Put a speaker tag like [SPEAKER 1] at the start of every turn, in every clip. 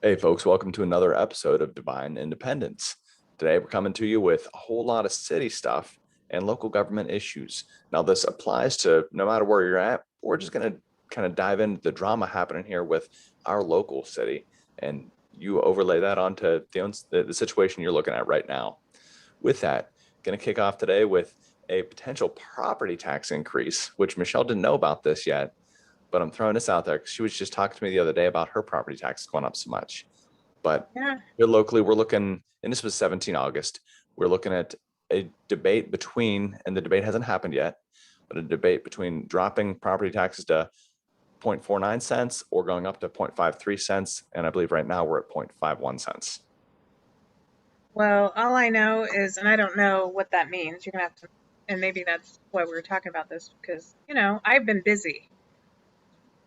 [SPEAKER 1] Hey, folks, welcome to another episode of Divine Independence. Today, we're coming to you with a whole lot of city stuff and local government issues. Now, this applies to no matter where you're at. We're just going to kind of dive into the drama happening here with our local city, and you overlay that onto the situation you're looking at right now. With that, going to kick off today with a potential property tax increase, which Michelle didn't know about this yet, but I'm throwing this out there because she was just talking to me the other day about her property tax going up so much. But
[SPEAKER 2] Yeah.
[SPEAKER 1] here locally, we're looking, and this was 17 August, we're looking at a debate between, and the debate hasn't happened yet, but a debate between dropping property taxes to 0.49 cents or going up to 0.53 cents. And I believe right now we're at 0.51 cents.
[SPEAKER 2] Well, all I know is, and I don't know what that means. You're gonna have to, and maybe that's why we were talking about this because, I've been busy.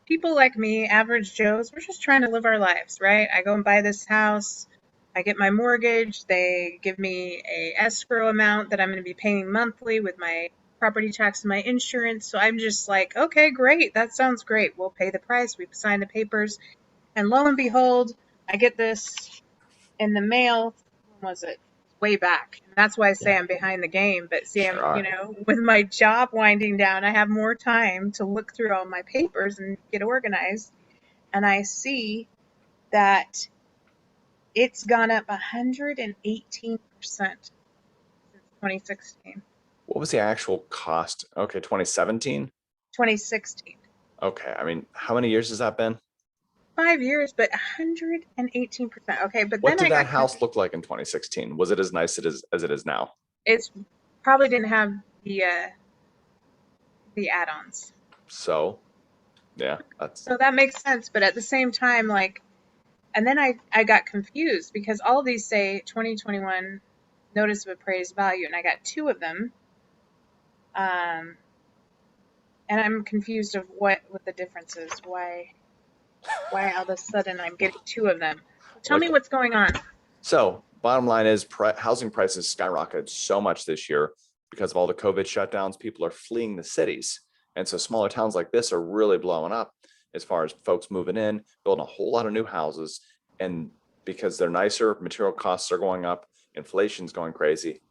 [SPEAKER 2] People like me, average Joes, we're just trying to live our lives, right? I go and buy this house. I get my mortgage. They give me a escrow amount that I'm going to be paying monthly with my property tax and my insurance. So I'm just like, okay, great. That sounds great. We'll pay the price. We sign the papers. And lo and behold, I get this in the mail. When was it? Way back. And that's why I say
[SPEAKER 1] Yeah,
[SPEAKER 2] I'm behind the game. But see,
[SPEAKER 1] sure are.
[SPEAKER 2] with my job winding down, I have more time to look through all my papers and get organized. And I see that it's gone up 118% since 2016.
[SPEAKER 1] What was the actual cost? Okay, 2017.
[SPEAKER 2] 2016.
[SPEAKER 1] Okay, I mean, how many years has that been?
[SPEAKER 2] 5 years, but 118%. Okay, but
[SPEAKER 1] What
[SPEAKER 2] then
[SPEAKER 1] did
[SPEAKER 2] I
[SPEAKER 1] that
[SPEAKER 2] got
[SPEAKER 1] house look like in 2016? Was it as nice as it is now?
[SPEAKER 2] it's probably didn't have the add-ons.
[SPEAKER 1] So, yeah, that's
[SPEAKER 2] So that makes sense, but at the same time, like, and then I got confused because all of these say 2021 notice of appraised value, and I got two of them. Um, and I'm confused of what the difference is. Why all of a sudden I'm getting two of them? So tell me
[SPEAKER 1] like
[SPEAKER 2] what's going on.
[SPEAKER 1] so. Bottom line is housing prices skyrocketed so much this year because of all the COVID shutdowns. People are fleeing the cities, and so smaller towns like this are really blowing up as far as folks moving in, building a whole lot of new houses, and because they're nicer, material costs are going up, inflation's going crazy,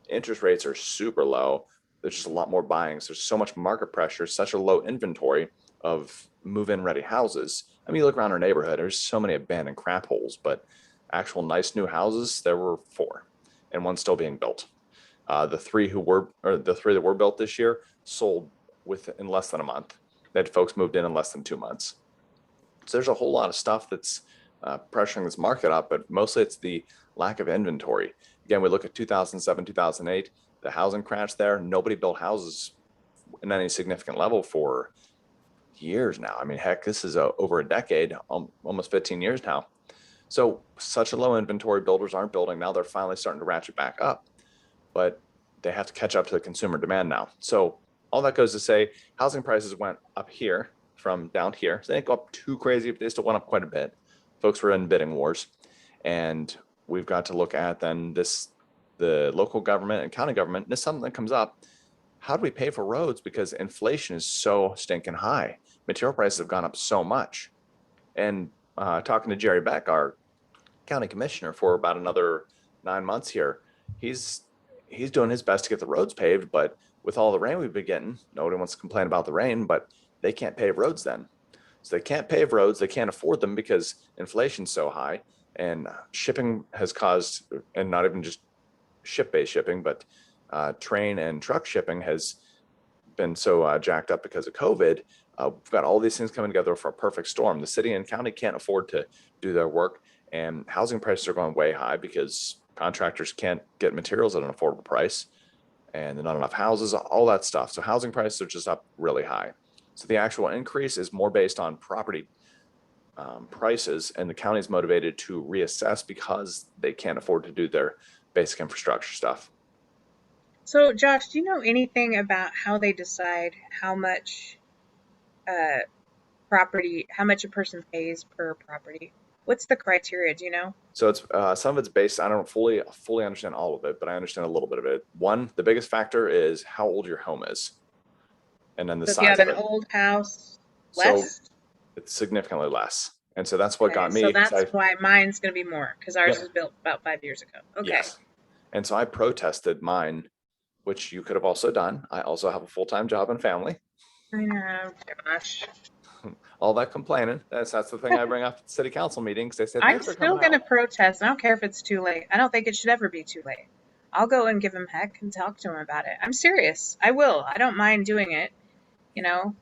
[SPEAKER 1] interest rates are super low. There's just a lot more buying. So there's so much market pressure, such a low inventory of move-in ready houses. I mean, you look around our neighborhood, there's so many abandoned crap holes, but actual nice new houses, there were four, and one's still being built. The three that were built this year sold in less than a month. They had folks moved in less than 2 months. So there's a whole lot of stuff that's pressuring this market up, but mostly it's the lack of inventory. Again, we look at 2007, 2008, the housing crash there. Nobody built houses in any significant level for years now. I mean, heck, this is over a decade, almost 15 years now. So such a low inventory, builders aren't building. Now they're finally starting to ratchet back up, but they have to catch up to the consumer demand now. So all that goes to say, housing prices went up here from down here. So they didn't go up too crazy, but they still went up quite a bit. Folks were in bidding wars, and we've got to look at then the local government and county government. And this is something that comes up. How do we pay for roads? Because inflation is so stinking high. Material prices have gone up so much. And talking to Jerry Beck, our county commissioner, for about another 9 months here, he's he's doing his best to get the roads paved, but with all the rain we've been getting, nobody wants to complain about the rain, but they can't pave roads then. So they can't pave roads, they can't afford them because inflation's so high, and shipping has caused, and not even just ship-based shipping, but train and truck shipping has been so jacked up because of COVID. We've got all these things coming together for a perfect storm. The city and county can't afford to do their work, and housing prices are going way high because contractors can't get materials at an affordable price, and there's not enough houses, all that stuff. So housing prices are just up really high. So the actual increase is more based on property prices, and the county is motivated to reassess because they can't afford to do their basic infrastructure stuff.
[SPEAKER 2] So, Josh, do you know anything about how they decide how much uh, how much a person pays per property? What's the criteria? Do you know?
[SPEAKER 1] So it's some of it's based. I don't fully understand all of it, but I understand a little bit of it. One, the biggest factor is how old your home is, and then the
[SPEAKER 2] So, if you
[SPEAKER 1] size
[SPEAKER 2] have
[SPEAKER 1] of
[SPEAKER 2] an
[SPEAKER 1] it.
[SPEAKER 2] old house,
[SPEAKER 1] So
[SPEAKER 2] less.
[SPEAKER 1] it's significantly less. And so that's what
[SPEAKER 2] Okay,
[SPEAKER 1] got
[SPEAKER 2] so
[SPEAKER 1] me. 'Cause
[SPEAKER 2] that's why mine's going to be more because ours
[SPEAKER 1] yep,
[SPEAKER 2] was built about 5 years ago. Okay.
[SPEAKER 1] yes. And so I protested mine, which you could have also done. I also have a full-time job and family.
[SPEAKER 2] I know, gosh.
[SPEAKER 1] All that complaining. That's the thing I bring up at the city council meetings. They say,
[SPEAKER 2] I'm
[SPEAKER 1] thanks for
[SPEAKER 2] still
[SPEAKER 1] coming
[SPEAKER 2] going to
[SPEAKER 1] out.
[SPEAKER 2] protest. I don't care if it's too late. I don't think it should ever be too late. I'll go and give him heck and talk to him about it. I'm serious. I will. I don't mind doing it, you know.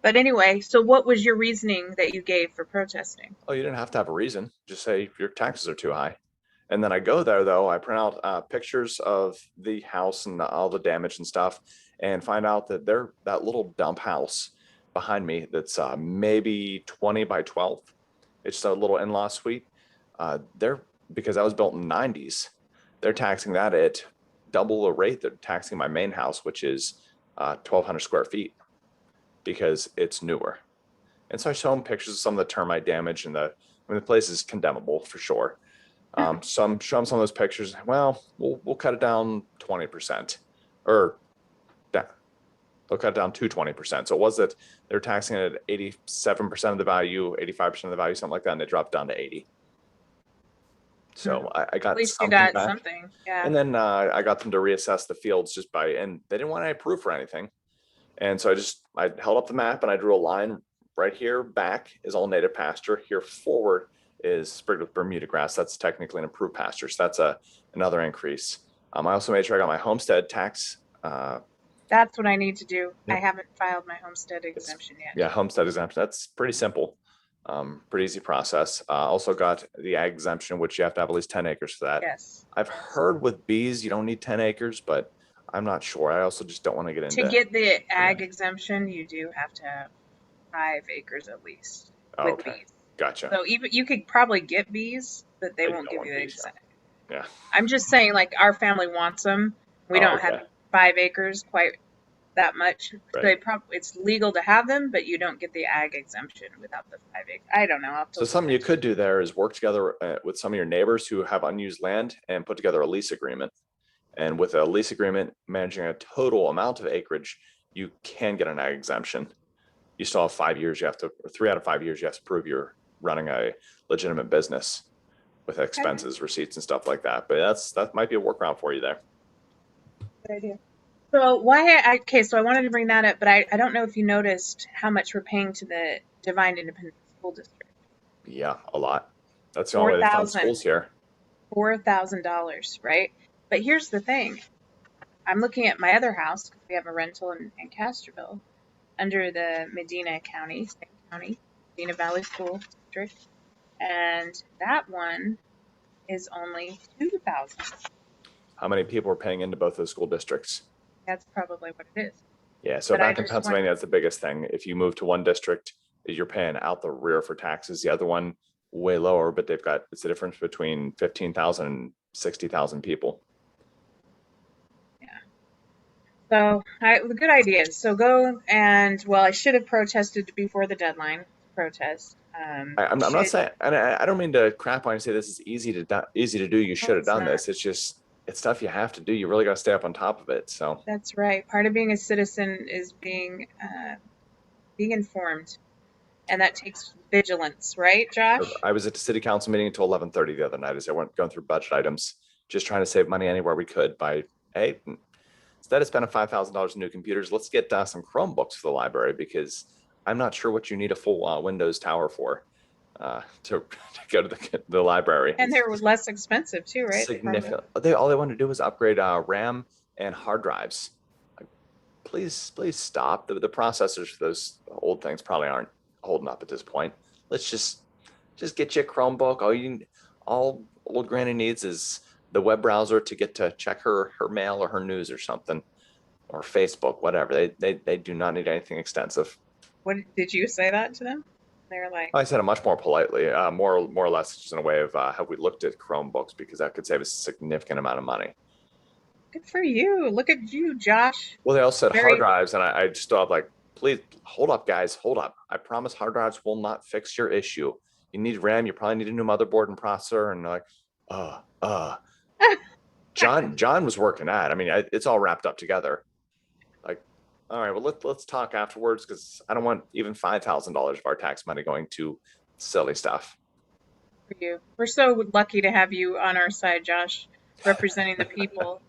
[SPEAKER 2] But anyway, so what was your reasoning that you gave for protesting?
[SPEAKER 1] Oh, you didn't have to have a reason. Just say your taxes are too high. And then I go there though, I print out pictures of the house and all the damage and stuff, and find out that that little dump house behind me that's maybe 20 by 12. It's a little in-law suite. They're because I was built in the 90s. They're taxing that at double the rate they're taxing my main house, which is 1,200 square feet, because it's newer. And so I show them pictures of some of the termite damage, and the place is condemnable for sure. Some show them some of those pictures. Well, we'll cut it down 20%, or that they'll cut it down to 20%. So it was that they're taxing it at 87% of the value, 85% of the value, something like that, and they dropped down to 80.
[SPEAKER 2] Hmm.
[SPEAKER 1] So I
[SPEAKER 2] At
[SPEAKER 1] got
[SPEAKER 2] least you
[SPEAKER 1] something
[SPEAKER 2] got
[SPEAKER 1] back.
[SPEAKER 2] something. Yeah.
[SPEAKER 1] And then I got them to reassess the fields just by, and they didn't want any proof or anything. And so I held up the map and I drew a line right here. Back is all native pasture. Here forward is sprigged with Bermuda grass. That's technically an improved pasture. So that's another increase. I also made sure I got my homestead tax.
[SPEAKER 2] That's what I need to do. I
[SPEAKER 1] Yep.
[SPEAKER 2] haven't filed my homestead
[SPEAKER 1] It's,
[SPEAKER 2] exemption yet.
[SPEAKER 1] yeah, homestead exemption. That's pretty simple. Pretty easy process. Also got the ag exemption, which you have to have at least 10 acres for that.
[SPEAKER 2] Yes.
[SPEAKER 1] I've
[SPEAKER 2] Yes.
[SPEAKER 1] heard with bees, you don't need 10 acres, but I'm not sure. I also just don't want to get
[SPEAKER 2] To
[SPEAKER 1] into.
[SPEAKER 2] get the
[SPEAKER 1] Yeah.
[SPEAKER 2] ag exemption, you do have to have 5 acres at least
[SPEAKER 1] Oh,
[SPEAKER 2] with
[SPEAKER 1] okay.
[SPEAKER 2] bees.
[SPEAKER 1] Gotcha.
[SPEAKER 2] So even you could probably get bees, but they
[SPEAKER 1] I
[SPEAKER 2] won't
[SPEAKER 1] don't
[SPEAKER 2] give you
[SPEAKER 1] want
[SPEAKER 2] the
[SPEAKER 1] bees.
[SPEAKER 2] exemption.
[SPEAKER 1] Yeah.
[SPEAKER 2] I'm just saying, like our family wants them. We
[SPEAKER 1] Oh,
[SPEAKER 2] don't have
[SPEAKER 1] okay.
[SPEAKER 2] 5 acres quite that much. So
[SPEAKER 1] Right.
[SPEAKER 2] it's legal to have them, but you don't get the ag exemption without the 5 acres. I don't know. I'll have to
[SPEAKER 1] So
[SPEAKER 2] look
[SPEAKER 1] something you
[SPEAKER 2] into
[SPEAKER 1] could
[SPEAKER 2] it.
[SPEAKER 1] do there is work together with some of your neighbors who have unused land and put together a lease agreement. And with a lease agreement managing a total amount of acreage, you can get an ag exemption. You still have 5 years. You have to, or 3 out of 5 years, you have to prove you're running a legitimate business with
[SPEAKER 2] Okay,
[SPEAKER 1] expenses, receipts, and stuff like that. But that might be a workaround for you there.
[SPEAKER 2] good idea. So okay, so I wanted to bring that up, but I don't know if you noticed how much we're paying to the Devine Independent School District.
[SPEAKER 1] Yeah, a lot. That's the only
[SPEAKER 2] Four
[SPEAKER 1] way they fund
[SPEAKER 2] thousand,
[SPEAKER 1] schools here.
[SPEAKER 2] $4,000, right? But here's the thing. I'm looking at my other house because we have a rental in Castroville under the Medina County, same county, Medina Valley School District, and that one is only 2,000.
[SPEAKER 1] How many people are paying into both those school districts?
[SPEAKER 2] That's probably what it is.
[SPEAKER 1] Yeah, so
[SPEAKER 2] But I
[SPEAKER 1] back in
[SPEAKER 2] just want,
[SPEAKER 1] Pennsylvania, that's the biggest thing. If you move to one district, you're paying out the rear for taxes. The other one way lower, but it's the difference between 15,000 and 60,000 people.
[SPEAKER 2] yeah. So good ideas. So go and well, I should have protested before the deadline. Protest.
[SPEAKER 1] I'm not
[SPEAKER 2] Should
[SPEAKER 1] saying, and I don't mean to crap on you and say this is easy to do. You
[SPEAKER 2] well,
[SPEAKER 1] should have
[SPEAKER 2] it's
[SPEAKER 1] done
[SPEAKER 2] not.
[SPEAKER 1] this. It's stuff you have to do. You really got to stay up on top of it. So
[SPEAKER 2] That's right. Part of being a citizen is being informed, and that takes vigilance, right, Josh?
[SPEAKER 1] I was at the city council meeting until 11:30 the other night as I went going through budget items, just trying to save money anywhere we could by, hey, instead of spending $5,000 in new computers, let's get some Chromebooks for the library, because I'm not sure what you need a full Windows tower for to go to the library.
[SPEAKER 2] And
[SPEAKER 1] It's
[SPEAKER 2] they're less expensive too, right? The Chromebook.
[SPEAKER 1] significant. All they want to do is upgrade RAM and hard drives. Like, please stop. The processors for those old things probably aren't holding up at this point. Let's just get you a Chromebook. All old granny needs is the web browser to get to check her mail or her news or something, or Facebook, whatever. They do not need anything extensive.
[SPEAKER 2] What did you say that to them? They're like,
[SPEAKER 1] I said it much more politely, more or less just in a way of have we looked at Chromebooks, because that could save a significant amount of money.
[SPEAKER 2] good for you. Look at you, Josh.
[SPEAKER 1] Well, they also said hard
[SPEAKER 2] Very,
[SPEAKER 1] drives, and I just thought, like, please hold up, guys, hold up. I promise hard drives will not fix your issue. You need RAM. You probably need a new motherboard and processor. And like, uh, uh. John was working at. I mean, it's all wrapped up together. Like, all right, well let's talk afterwards, because I don't want even $5,000 of our tax money going to silly stuff.
[SPEAKER 2] For you. We're so lucky to have you on our side, Josh, representing the people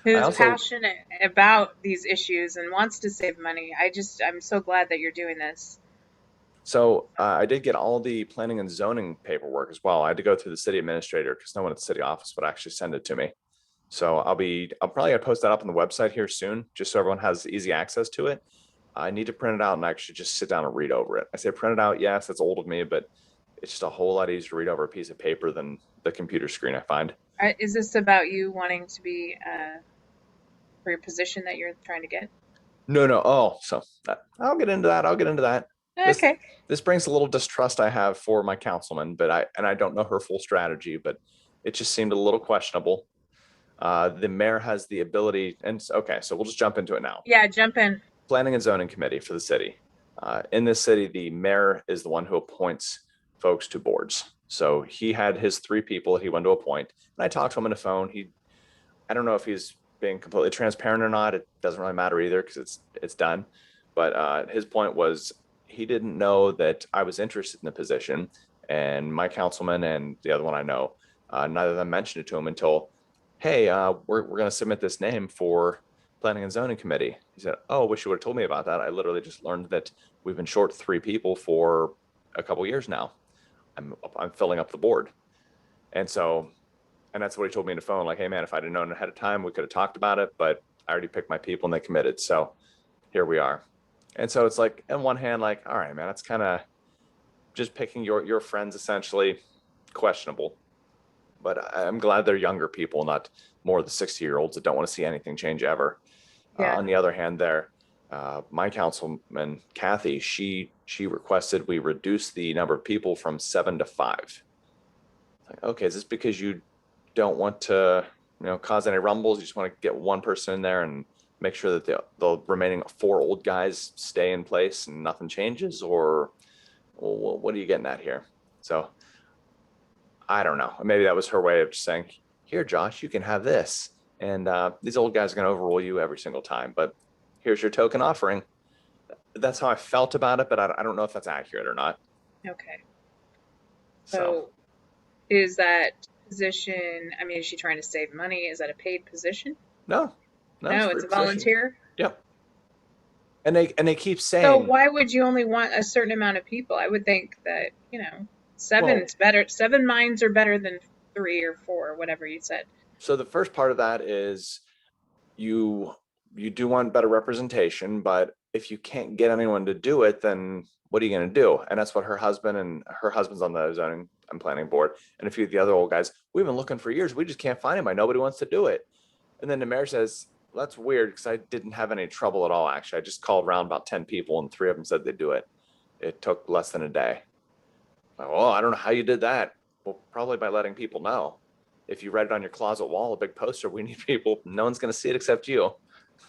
[SPEAKER 1] I
[SPEAKER 2] who's
[SPEAKER 1] also
[SPEAKER 2] passionate about these issues and wants to save money. I'm so glad that you're doing this.
[SPEAKER 1] So I did get all the planning and zoning paperwork as well. I had to go through the city administrator because no one at the city office would actually send it to me. So I'm probably gonna post that up on the website here soon, just so everyone has easy access to it. I need to print it out and actually just sit down and read over it. I say print it out, yes, it's old of me, but it's just a whole lot easier to read over a piece of paper than the computer screen, I find.
[SPEAKER 2] Is this about you wanting to be for your position that you're trying to get?
[SPEAKER 1] No, no. Oh, so I'll get into that. I'll get into that. This
[SPEAKER 2] Okay.
[SPEAKER 1] this brings a little distrust I have for my councilman, but I don't know her full strategy, but it just seemed a little questionable. The mayor has the ability, and okay, so we'll just jump into it now.
[SPEAKER 2] Yeah, jump in.
[SPEAKER 1] Planning and zoning committee for the city. In this city, the mayor is the one who appoints folks to boards. So he had his three people that he wanted to appoint, and I talked to him on the phone. I don't know if he's being completely transparent or not. It doesn't really matter either because it's done. But his point was he didn't know that I was interested in the position, and my councilman and the other one I know, neither of them mentioned it to him until, hey, we're going to submit this name for planning and zoning committee. He said, oh, wish you would have told me about that. I literally just learned that we've been short three people for a couple years now. I'm filling up the board, and so and that's what he told me on the phone. Like, hey man, if I'd have known ahead of time, we could have talked about it, but I already picked my people and they committed. So here we are. And so it's like, on one hand, like, all right, man, that's kind of just picking your friends essentially questionable. But I'm glad they're younger people, not more of the 60-year-olds that don't want to see anything change ever.
[SPEAKER 2] Yeah.
[SPEAKER 1] On the other hand, there, my councilman Kathy, she requested we reduce the number of people from 7 to 5. Like, okay, is this because you don't want to, cause any rumbles? You just want to get one person in there and make sure that the remaining four old guys stay in place and nothing changes, or well, what are you getting at here? So I don't know. Maybe that was her way of just saying, here, Josh, you can have this. And these old guys are going to overrule you every single time, but here's your token offering. That's how I felt about it, but I don't know if that's accurate or not.
[SPEAKER 2] Okay.
[SPEAKER 1] So
[SPEAKER 2] So is that position, I mean, is she trying to save money? Is that a paid position?
[SPEAKER 1] no, no, it's
[SPEAKER 2] No,
[SPEAKER 1] a
[SPEAKER 2] it's
[SPEAKER 1] free
[SPEAKER 2] a
[SPEAKER 1] position.
[SPEAKER 2] volunteer.
[SPEAKER 1] Yep. And they keep
[SPEAKER 2] So
[SPEAKER 1] saying,
[SPEAKER 2] why would you only want a certain amount of people? I would think that,
[SPEAKER 1] well,
[SPEAKER 2] seven's better. Seven minds are better than three or four, whatever you said.
[SPEAKER 1] so the first part of that is you you do want better representation, but if you can't get anyone to do it, then what are you going to do? And that's what her husband's on the zoning and planning board, and a few of the other old guys. We've been looking for years. We just can't find anybody. Nobody wants to do it. And then the mayor says, well, that's weird because I didn't have any trouble at all. Actually, I just called around about 10 people, and three of them said they'd do it. It took less than a day. Well, I don't know how you did that. Well, probably by letting people know. If you write it on your closet wall, a big poster, we need people. No one's going to see it except you.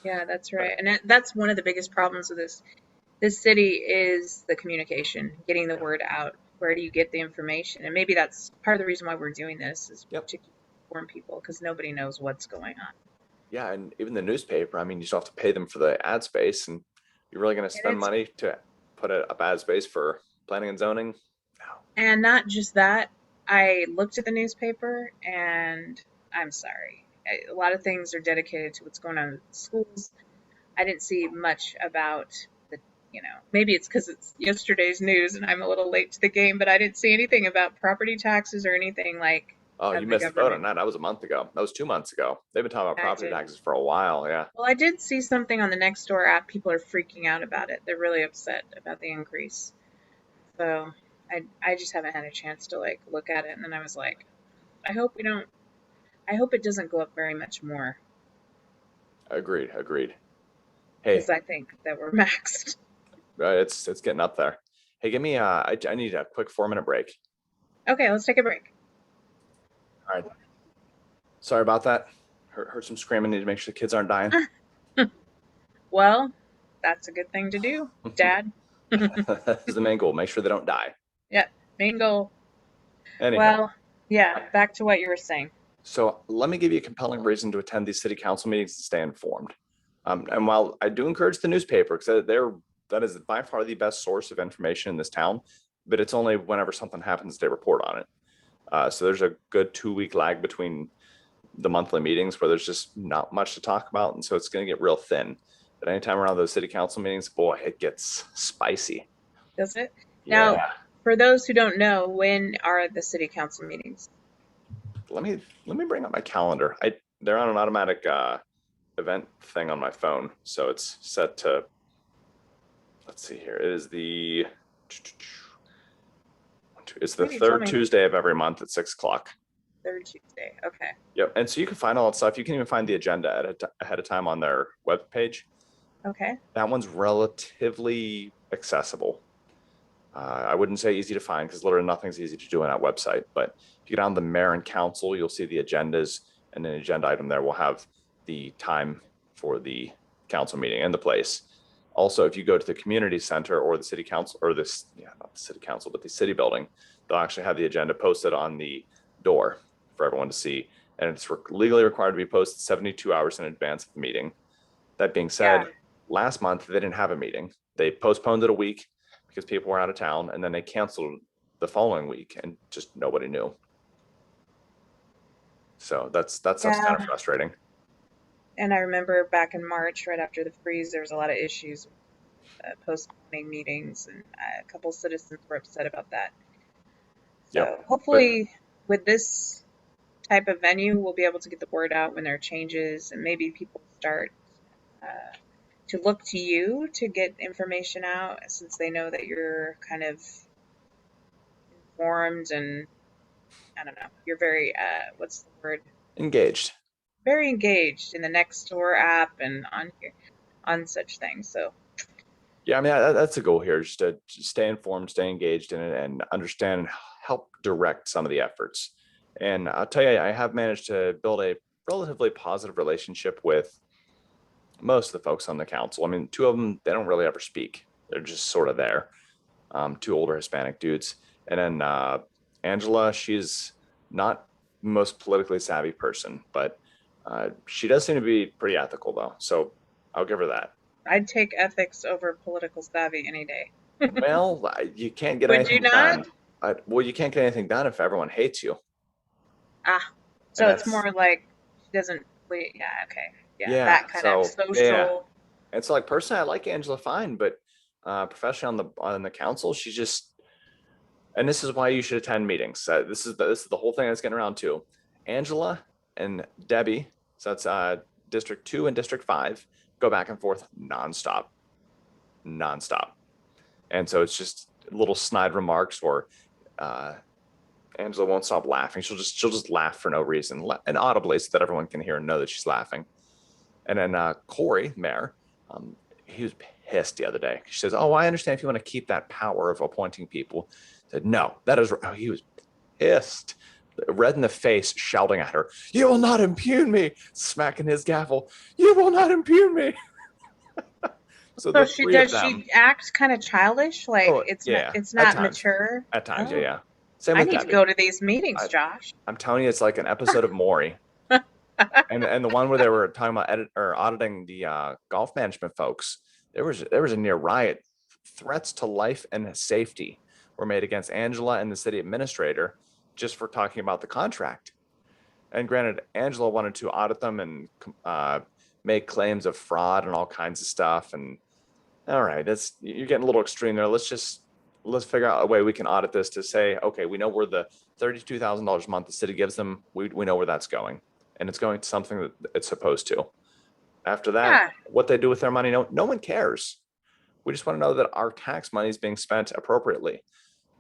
[SPEAKER 2] Yeah, that's right.
[SPEAKER 1] But
[SPEAKER 2] And that's one of the biggest problems with this city is the communication, getting the
[SPEAKER 1] yeah,
[SPEAKER 2] word out. Where do you get the information? And maybe that's part of the reason why we're doing this is
[SPEAKER 1] yep,
[SPEAKER 2] to inform people because nobody knows what's going on.
[SPEAKER 1] yeah, and even the newspaper. I mean, you still have to pay them for the ad space, and you're really going to
[SPEAKER 2] And
[SPEAKER 1] spend money to put up ad space for planning and zoning? No.
[SPEAKER 2] not just that. I looked at the newspaper and I'm sorry. A lot of things are dedicated to what's going on in schools. I didn't see much about the, maybe it's because it's yesterday's news and I'm a little late to the game, but I didn't see anything about property taxes or anything like
[SPEAKER 1] Oh, you
[SPEAKER 2] of the
[SPEAKER 1] missed the boat on
[SPEAKER 2] government.
[SPEAKER 1] that. That was a month ago. That was 2 months ago. They've been talking about
[SPEAKER 2] I
[SPEAKER 1] property
[SPEAKER 2] did.
[SPEAKER 1] taxes for a while. Yeah.
[SPEAKER 2] Well, I did see something on the Nextdoor app. People are freaking out about it. They're really upset about the increase. So I just haven't had a chance to like look at it. And then I was like, I hope we don't. I hope it doesn't go up very much more
[SPEAKER 1] Agreed. Agreed.
[SPEAKER 2] because
[SPEAKER 1] Hey,
[SPEAKER 2] I think that we're maxed.
[SPEAKER 1] it's getting up there. Hey, give me I need a quick 4 minute break.
[SPEAKER 2] Okay, let's take a break.
[SPEAKER 1] All right. Sorry about that. Heard some screaming. Need to make sure the kids aren't dying.
[SPEAKER 2] Well, that's a good thing to do, Dad.
[SPEAKER 1] This is the main goal. Make sure they don't die.
[SPEAKER 2] Yeah, main goal.
[SPEAKER 1] Anyhow,
[SPEAKER 2] Well, yeah, back to what you were saying.
[SPEAKER 1] so let me give you a compelling reason to attend these city council meetings and stay informed. And while I do encourage the newspaper, because that is by far the best source of information in this town, but it's only whenever something happens they report on it. So there's a good 2 week lag between the monthly meetings where there's just not much to talk about, and so it's going to get real thin. But anytime around those city council meetings, boy, it gets spicy.
[SPEAKER 2] Does it? Now,
[SPEAKER 1] Yeah.
[SPEAKER 2] for those who don't know, when are the city council meetings?
[SPEAKER 1] Let me bring up my calendar. They're on an automatic event thing on my phone, so it's set to. Let's see here. It is the. It's the
[SPEAKER 2] Maybe you told
[SPEAKER 1] third
[SPEAKER 2] me
[SPEAKER 1] Tuesday of every month at 6 o'clock.
[SPEAKER 2] third Tuesday. Okay.
[SPEAKER 1] Yep, and so you can find all that stuff. You can even find the agenda ahead of time on their web page.
[SPEAKER 2] Okay.
[SPEAKER 1] That one's relatively accessible. I wouldn't say easy to find because literally nothing's easy to do on that website. But if you get on the mayor and council, you'll see the agendas, and an agenda item there will have the time for the council meeting and the place. Also, if you go to the community center or the city council, or this, yeah, not the city council, but the city building, they'll actually have the agenda posted on the door for everyone to see. And it's legally required to be posted 72 hours in advance of the meeting. That being said,
[SPEAKER 2] Yeah.
[SPEAKER 1] last month they didn't have a meeting. They postponed it a week because people were out of town, and then they canceled the following week, and just nobody knew. So that's kind of
[SPEAKER 2] Yeah.
[SPEAKER 1] frustrating.
[SPEAKER 2] And I remember back in March, right after the freeze, there was a lot of issues with postponing meetings, and a couple citizens were upset about that.
[SPEAKER 1] Yep.
[SPEAKER 2] So
[SPEAKER 1] But
[SPEAKER 2] hopefully, with this type of venue, we'll be able to get the word out when there are changes, and maybe people start uh, to look to you to get information out, since they know that you're kind of informed and I don't know, you're very what's the word?
[SPEAKER 1] engaged.
[SPEAKER 2] Very engaged in the Nextdoor app and on here on such things. So
[SPEAKER 1] Yeah, I mean that's the goal here, just to stay informed, stay engaged in it, and understand and help direct some of the efforts. And I'll tell you, I have managed to build a relatively positive relationship with most of the folks on the council. I mean, two of them, they don't really ever speak. They're just sort of there. Two older Hispanic dudes. And then Angela, she's not the most politically savvy person, but she does seem to be pretty ethical, though. So I'll give her that.
[SPEAKER 2] I'd take ethics over political savvy any day.
[SPEAKER 1] Well, you can't get
[SPEAKER 2] Would you
[SPEAKER 1] anything
[SPEAKER 2] not?
[SPEAKER 1] done. Well, you can't get anything done if everyone hates you.
[SPEAKER 2] Ah,
[SPEAKER 1] And
[SPEAKER 2] so it's
[SPEAKER 1] that's,
[SPEAKER 2] more like she doesn't. Wait, yeah, okay, yeah,
[SPEAKER 1] yeah.
[SPEAKER 2] that kind of
[SPEAKER 1] So, yeah.
[SPEAKER 2] social.
[SPEAKER 1] And so, like, personally, I like Angela fine, but professionally on the council, she's just, and this is why you should attend meetings. This is the whole thing that's getting around to. Angela and Debbie, so that's District 2 and District 5, go back and forth nonstop, nonstop. And so it's just little snide remarks, or uh, Angela won't stop laughing. She'll just laugh for no reason, and audibly, so that everyone can hear and know that she's laughing. And then Corey, mayor, he was pissed the other day. She says, "Oh, I understand if you want to keep that power of appointing people." I said, "No, that is." Oh, he was pissed, red in the face, shouting at her, "You will not impugn me!" Smacking his gavel, "You will not impugn me!" So
[SPEAKER 2] So
[SPEAKER 1] the
[SPEAKER 2] she
[SPEAKER 1] three of
[SPEAKER 2] does.
[SPEAKER 1] them.
[SPEAKER 2] She act kind of childish. Like
[SPEAKER 1] Oh
[SPEAKER 2] it's not.
[SPEAKER 1] yeah,
[SPEAKER 2] It's
[SPEAKER 1] at
[SPEAKER 2] not
[SPEAKER 1] times,
[SPEAKER 2] mature.
[SPEAKER 1] at times, yeah,
[SPEAKER 2] Oh,
[SPEAKER 1] yeah. Same
[SPEAKER 2] I
[SPEAKER 1] with
[SPEAKER 2] need to
[SPEAKER 1] Debbie.
[SPEAKER 2] go to these meetings,
[SPEAKER 1] I,
[SPEAKER 2] Josh.
[SPEAKER 1] I'm telling you, it's like an episode of Maury. And the one where they were talking about auditing the golf management folks, there was a near riot. Threats to life and safety were made against Angela and the city administrator just for talking about the contract. And granted, Angela wanted to audit them and make claims of fraud and all kinds of stuff. And all right, that's, you're getting a little extreme there. Let's figure out a way we can audit this to say, okay, we know where the $32,000 a month the city gives them. We know where that's going, and it's going to something that it's supposed to. After that,
[SPEAKER 2] Yeah.
[SPEAKER 1] what they do with their money, no one cares. We just want to know that our tax money is being spent appropriately.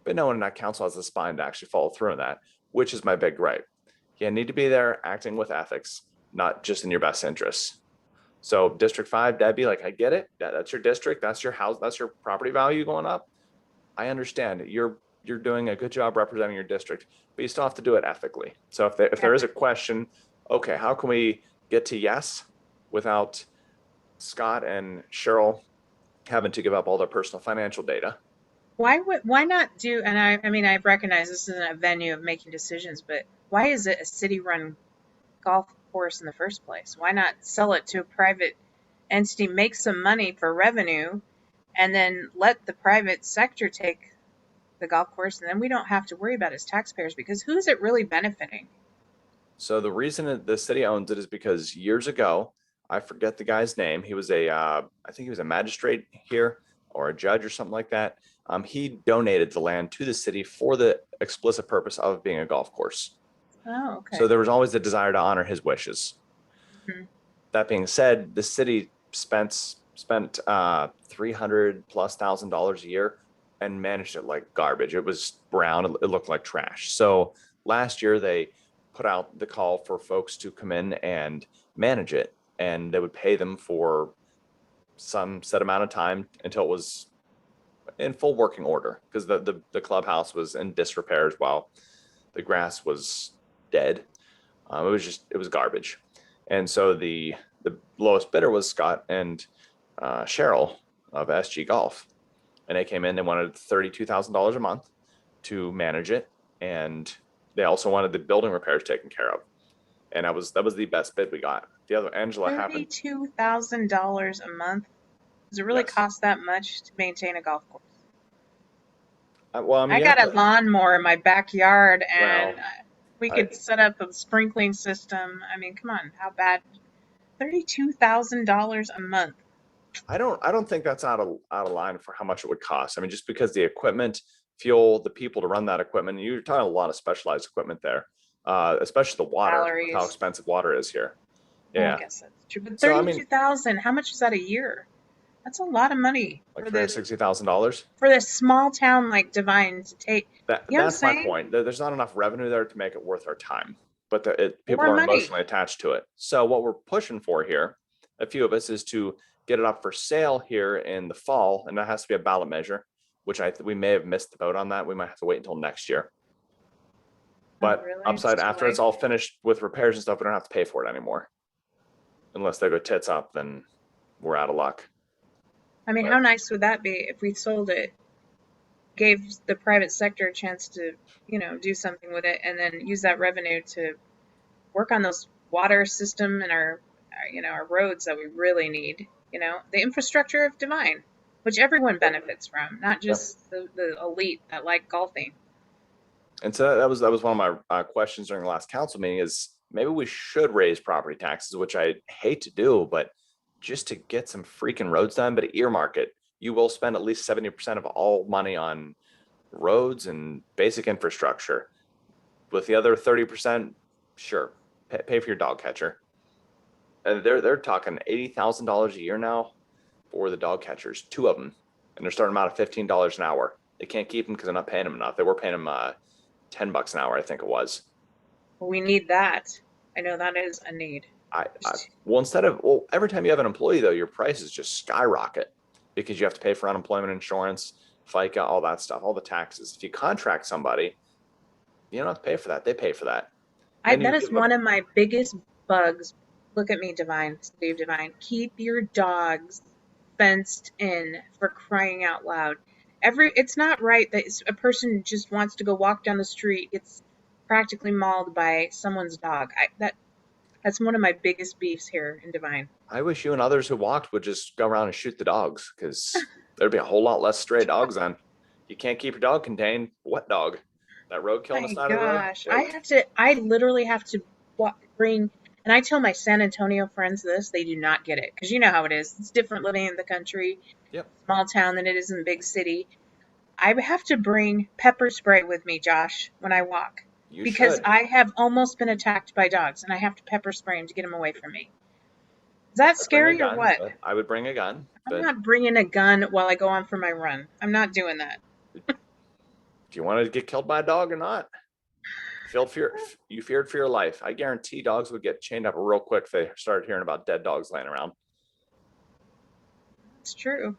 [SPEAKER 1] But no one in that council has the spine to actually follow through on that, which is my big gripe. You need to be there acting with ethics, not just in your best interests. So District 5, Debbie, like, I get it. That's your district. That's your house. That's your property value going up. I understand you're doing a good job representing your district, but you still have to do it ethically. So if
[SPEAKER 2] Yeah.
[SPEAKER 1] there is a question, okay, how can we get to yes without Scott and Cheryl having to give up all their personal financial data?
[SPEAKER 2] Why not do, and I mean, I recognize this isn't a venue of making decisions, but why is it a city-run golf course in the first place? Why not sell it to a private entity, make some money for revenue, and then let the private sector take the golf course, and then we don't have to worry about it as taxpayers because who is it really benefiting?
[SPEAKER 1] So the reason the city owns it is because years ago, I forget the guy's name. He was I think he was a magistrate here or a judge or something like that. He donated the land to the city for the explicit purpose of being a golf course.
[SPEAKER 2] Oh,
[SPEAKER 1] So
[SPEAKER 2] okay.
[SPEAKER 1] there was always the desire to honor his wishes.
[SPEAKER 2] Mhm.
[SPEAKER 1] That being said, the city spent 300,000+ a year and managed it like garbage. It was brown. It looked like trash. So last year they put out the call for folks to come in and manage it, and they would pay them for some set amount of time until it was in full working order, because the clubhouse was in disrepair as well. The grass was dead. It was garbage. And so the lowest bidder was Scott and Cheryl of SG Golf, and they came in. They wanted $32,000 a month to manage it, and they also wanted the building repairs taken care of. And that was the best bid we got. The other Angela happened.
[SPEAKER 2] $32,000 a month. Does it really
[SPEAKER 1] Yes.
[SPEAKER 2] cost that much to maintain a golf course?
[SPEAKER 1] Well, I mean,
[SPEAKER 2] I
[SPEAKER 1] you have
[SPEAKER 2] got a
[SPEAKER 1] to.
[SPEAKER 2] lawnmower in my backyard, and
[SPEAKER 1] Well,
[SPEAKER 2] we
[SPEAKER 1] I
[SPEAKER 2] could set up a sprinkling system. I mean, come on, how bad? $32,000 a month.
[SPEAKER 1] I don't think that's out of line for how much it would cost. I mean, just because the equipment, fuel, the people to run that equipment, you're talking a lot of specialized equipment there, especially the water, with how
[SPEAKER 2] Salaries.
[SPEAKER 1] expensive water is here.
[SPEAKER 2] I
[SPEAKER 1] Yeah.
[SPEAKER 2] guess that's true. But
[SPEAKER 1] So I mean,
[SPEAKER 2] 32,000, how much is that a year? That's a lot of money
[SPEAKER 1] like $360,000.
[SPEAKER 2] for this small town like Devine to take. You know what I'm
[SPEAKER 1] That's my
[SPEAKER 2] saying?
[SPEAKER 1] point. There's not enough revenue there to make it worth our time, but people
[SPEAKER 2] More
[SPEAKER 1] are
[SPEAKER 2] money.
[SPEAKER 1] emotionally attached to it. So what we're pushing for here, a few of us, is to get it up for sale here in the fall, and that has to be a ballot measure, which we may have missed the boat on that. We might have to wait until next year.
[SPEAKER 2] Oh,
[SPEAKER 1] But
[SPEAKER 2] really? It's
[SPEAKER 1] upside,
[SPEAKER 2] too
[SPEAKER 1] after it's
[SPEAKER 2] late.
[SPEAKER 1] all finished with repairs and stuff, we don't have to pay for it anymore. Unless they go tits up, then we're out of luck.
[SPEAKER 2] I mean, how
[SPEAKER 1] But
[SPEAKER 2] nice would that be if we sold it, gave the private sector a chance to, do something with it, and then use that revenue to work on those water system and our roads that we really need. The infrastructure of Divine, which everyone benefits from, not
[SPEAKER 1] yeah.
[SPEAKER 2] just the elite that like golfing.
[SPEAKER 1] And so that was one of my questions during the last council meeting, is maybe we should raise property taxes, which I hate to do, but just to get some freaking roads done, but earmark it. You will spend at least 70% of all money on roads and basic infrastructure. With the other 30%, sure, pay for your dog catcher. And they're talking $80,000 a year now for the dog catchers, two of them, and they're starting them out at $15 an hour. They can't keep them because they're not paying them enough. They were paying them $10 an hour, I think it was.
[SPEAKER 2] Well, we need that. I know that is a need.
[SPEAKER 1] Well, every time you have an employee though, your prices just skyrocket because you have to pay for unemployment insurance, FICA, all that stuff, all the taxes. If you contract somebody, you don't have to pay for that. They pay for that. And then you
[SPEAKER 2] That is
[SPEAKER 1] give them
[SPEAKER 2] one of my biggest bugs. Look at me, Divine, Steve Divine. Keep your dogs fenced in, for crying out loud. It's not right that a person just wants to go walk down the street, gets practically mauled by someone's dog. That's one of my biggest beefs here in Divine.
[SPEAKER 1] I wish you and others who walked would just go around and shoot the dogs, because there'd be a whole lot less stray dogs then. You can't keep your dog contained. What dog? That roadkill on the
[SPEAKER 2] My
[SPEAKER 1] side of the road?
[SPEAKER 2] gosh,
[SPEAKER 1] Wait.
[SPEAKER 2] I literally have to bring, and I tell my San Antonio friends this, they do not get it because you know how it is. It's different living in the country,
[SPEAKER 1] Yep.
[SPEAKER 2] small town, than it is in big city. I have to bring pepper spray with me, Josh, when I walk
[SPEAKER 1] You
[SPEAKER 2] because
[SPEAKER 1] should.
[SPEAKER 2] I have almost been attacked by dogs and I have to pepper spray them to get them away from me. Is that
[SPEAKER 1] I'd bring a
[SPEAKER 2] scary or
[SPEAKER 1] gun,
[SPEAKER 2] what?
[SPEAKER 1] but I would bring a gun.
[SPEAKER 2] I'm
[SPEAKER 1] But
[SPEAKER 2] not bringing a gun while I go on for my run. I'm not doing that.
[SPEAKER 1] do you want to get killed by a dog or not? You feared for your life. I guarantee dogs would get chained up real quick if they started hearing about dead dogs laying around.
[SPEAKER 2] It's true.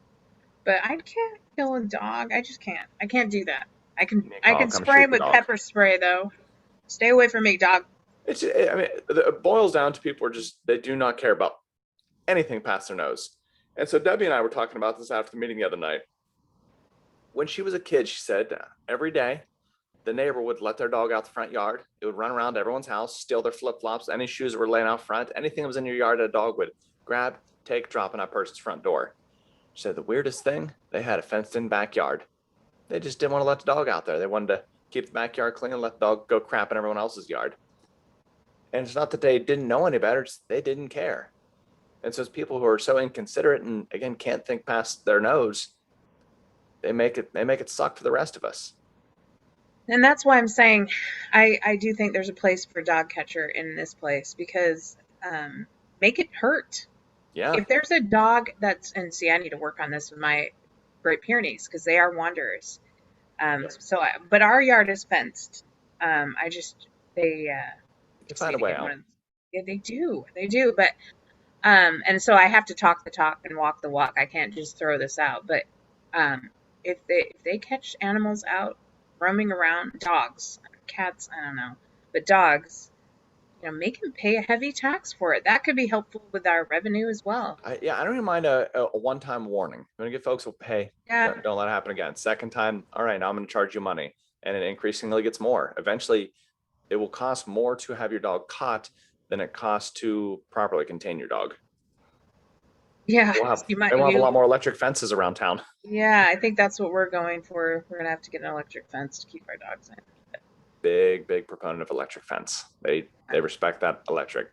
[SPEAKER 2] But I can't kill a dog. I just can't. I can't do that. I can
[SPEAKER 1] Nick,
[SPEAKER 2] I
[SPEAKER 1] I'll
[SPEAKER 2] can
[SPEAKER 1] come
[SPEAKER 2] spray
[SPEAKER 1] shoot
[SPEAKER 2] him
[SPEAKER 1] the
[SPEAKER 2] with
[SPEAKER 1] dog.
[SPEAKER 2] pepper spray though. Stay away from me, dog.
[SPEAKER 1] I mean, it boils down to people are just, they do not care about anything past their nose. And so Debbie and I were talking about this after the meeting the other night. When she was a kid, she said every day the neighbor would let their dog out the front yard. It would run around everyone's house, steal their flip flops, any shoes that were laying out front, anything that was in your yard, a dog would grab, take, drop in that person's front door. She said the weirdest thing, they had a fenced in backyard. They just didn't want to let the dog out there. They wanted to keep the backyard clean and let the dog go crap in everyone else's yard. And it's not that they didn't know any better, it's they didn't care. And so it's people who are so inconsiderate and again can't think past their nose, they make it suck for the rest of us.
[SPEAKER 2] And that's why I'm saying I do think there's a place for dog catcher in this place because um, make it hurt.
[SPEAKER 1] Yeah.
[SPEAKER 2] If there's a dog that's, and see, I need to work on this with my Great Pyrenees because they are wanderers.
[SPEAKER 1] Yep.
[SPEAKER 2] But our yard is fenced. I just,
[SPEAKER 1] You can
[SPEAKER 2] just need
[SPEAKER 1] find a
[SPEAKER 2] to
[SPEAKER 1] way
[SPEAKER 2] get one
[SPEAKER 1] out.
[SPEAKER 2] of, yeah, they do. But, and so I have to talk the talk and walk the walk. I can't just throw this out. But, um, if they catch animals out roaming around, dogs, cats, I don't know, but dogs, make them pay a heavy tax for it. That could be helpful with our revenue as well.
[SPEAKER 1] Yeah, I don't even mind a one-time warning. I'm gonna give folks will pay.
[SPEAKER 2] Yeah.
[SPEAKER 1] Don't let it happen again. Second time, all right, now I'm gonna charge you money. And it increasingly gets more. Eventually, it will cost more to have your dog caught than it costs to properly contain your dog.
[SPEAKER 2] Yeah.
[SPEAKER 1] We'll
[SPEAKER 2] So
[SPEAKER 1] have and we'll have a lot more electric fences around town.
[SPEAKER 2] yeah, I think that's what we're going for. We're gonna have to get an electric fence to keep our dogs in.
[SPEAKER 1] Big proponent of electric fence. They respect that electric.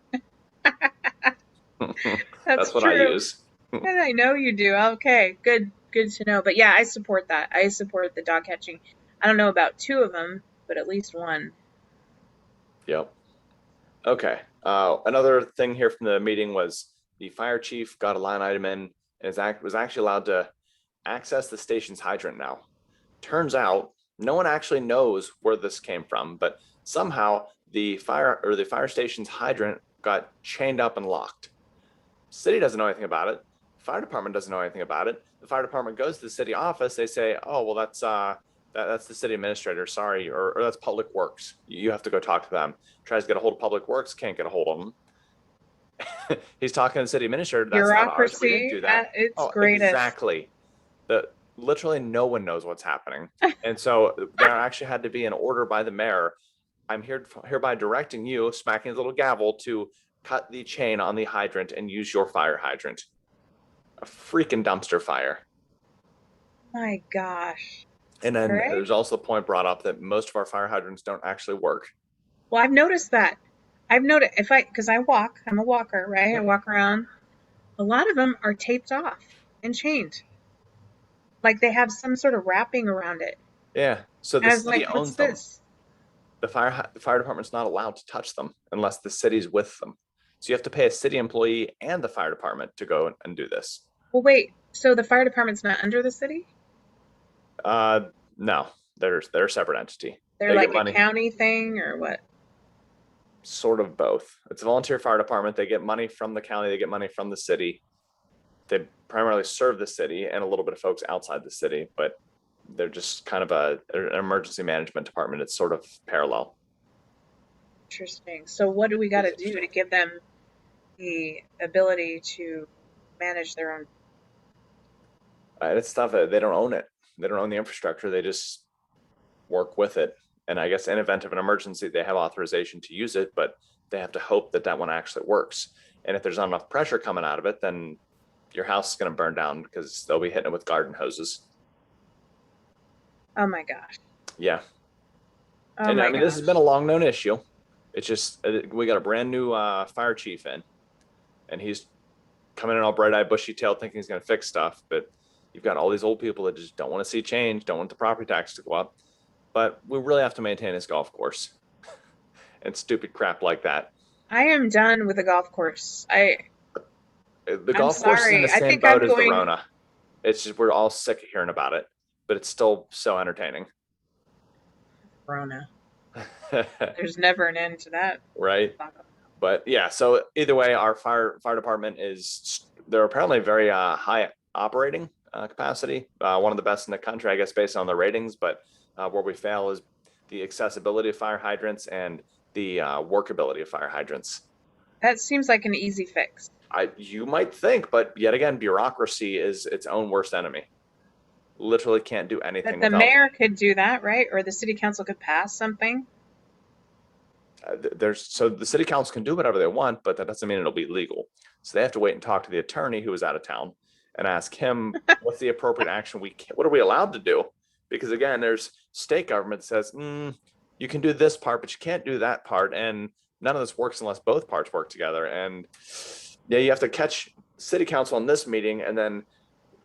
[SPEAKER 2] That's
[SPEAKER 1] That's what I
[SPEAKER 2] true.
[SPEAKER 1] use.
[SPEAKER 2] And I know you do. Okay, good to know. But yeah, I support that. I support the dog catching. I don't know about two of them, but at least one.
[SPEAKER 1] Yep. Okay. Another thing here from the meeting was the fire chief got a line item in and was actually allowed to access the station's hydrant now. Turns out no one actually knows where this came from, but somehow the fire station's hydrant got chained up and locked. City doesn't know anything about it. Fire department doesn't know anything about it. The fire department goes to the city office. They say, "Oh, well, that's the city administrator. Sorry, or that's public works. You have to go talk to them." Tries to get a hold of public works, can't get a hold of them. He's talking to the city administrator. That's not ours. We didn't
[SPEAKER 2] Bureaucracy
[SPEAKER 1] do
[SPEAKER 2] at
[SPEAKER 1] that.
[SPEAKER 2] its
[SPEAKER 1] Oh,
[SPEAKER 2] greatest.
[SPEAKER 1] exactly. The literally no one knows what's happening, and so there actually had to be an order by the mayor. I'm hereby directing you, smacking his little gavel, to cut the chain on the hydrant and use your fire hydrant. A freaking dumpster fire.
[SPEAKER 2] My gosh.
[SPEAKER 1] And then
[SPEAKER 2] Right?
[SPEAKER 1] there's also the point brought up that most of our fire hydrants don't actually work.
[SPEAKER 2] Well, I've noticed that. I've noticed because I walk, I'm a walker, right? I
[SPEAKER 1] Yep.
[SPEAKER 2] walk around. A lot of them are taped off and chained. Like they have some sort of wrapping around it.
[SPEAKER 1] Yeah. So
[SPEAKER 2] And
[SPEAKER 1] the
[SPEAKER 2] I was like,
[SPEAKER 1] city
[SPEAKER 2] what's
[SPEAKER 1] owns them.
[SPEAKER 2] this?
[SPEAKER 1] The fire department's not allowed to touch them unless the city's with them. So you have to pay a city employee and the fire department to go and do this.
[SPEAKER 2] Well, wait. So the fire department's not under the city?
[SPEAKER 1] Uh, no, they're a separate entity.
[SPEAKER 2] They're
[SPEAKER 1] They get
[SPEAKER 2] like a
[SPEAKER 1] money,
[SPEAKER 2] county thing or what?
[SPEAKER 1] sort of both. It's a volunteer fire department. They get money from the county. They get money from the city. They primarily serve the city and a little bit of folks outside the city, but they're just kind of an emergency management department. It's sort of parallel.
[SPEAKER 2] Interesting. So what do we got
[SPEAKER 1] It's
[SPEAKER 2] to do to
[SPEAKER 1] interesting.
[SPEAKER 2] give them the ability to manage their own?
[SPEAKER 1] It's stuff that they don't own it. They don't own the infrastructure. They just work with it. And I guess in event of an emergency, they have authorization to use it, but they have to hope that that one actually works. And if there's not enough pressure coming out of it, then your house is going to burn down because they'll be hitting it with garden hoses.
[SPEAKER 2] Oh my gosh.
[SPEAKER 1] Yeah.
[SPEAKER 2] Oh
[SPEAKER 1] And I
[SPEAKER 2] my
[SPEAKER 1] mean, this has been a
[SPEAKER 2] gosh.
[SPEAKER 1] long known issue. It's just we got a brand new fire chief in, and he's coming in all bright eyed, bushy tailed, thinking he's going to fix stuff. But you've got all these old people that just don't want to see change, don't want the property tax to go up. But we really have to maintain this golf course and stupid crap like that.
[SPEAKER 2] I am done with the golf course.
[SPEAKER 1] The
[SPEAKER 2] I'm
[SPEAKER 1] golf course is in the
[SPEAKER 2] sorry. I
[SPEAKER 1] same
[SPEAKER 2] think
[SPEAKER 1] boat
[SPEAKER 2] I'm
[SPEAKER 1] as the
[SPEAKER 2] going
[SPEAKER 1] Rona. It's just we're all sick of hearing about it, but it's still so entertaining.
[SPEAKER 2] Corona. There's never an end to that.
[SPEAKER 1] Right? But yeah, so either way, our fire department they're apparently very high operating capacity, one of the best in the country, I guess, based on the ratings. But where we fail is the accessibility of fire hydrants and the workability of fire hydrants.
[SPEAKER 2] That seems like an easy fix.
[SPEAKER 1] You might think, but yet again, bureaucracy is its own worst enemy. Literally can't do
[SPEAKER 2] But
[SPEAKER 1] anything
[SPEAKER 2] the
[SPEAKER 1] without.
[SPEAKER 2] mayor could do that, right? Or the city council could pass something.
[SPEAKER 1] So the city council can do whatever they want, but that doesn't mean it'll be legal. So they have to wait and talk to the attorney who is out of town and ask him what's the appropriate action what are we allowed to do? because again, there's state government that says, you can do this part, but you can't do that part. And none of this works unless both parts work together. And yeah, you have to catch city council on this meeting and then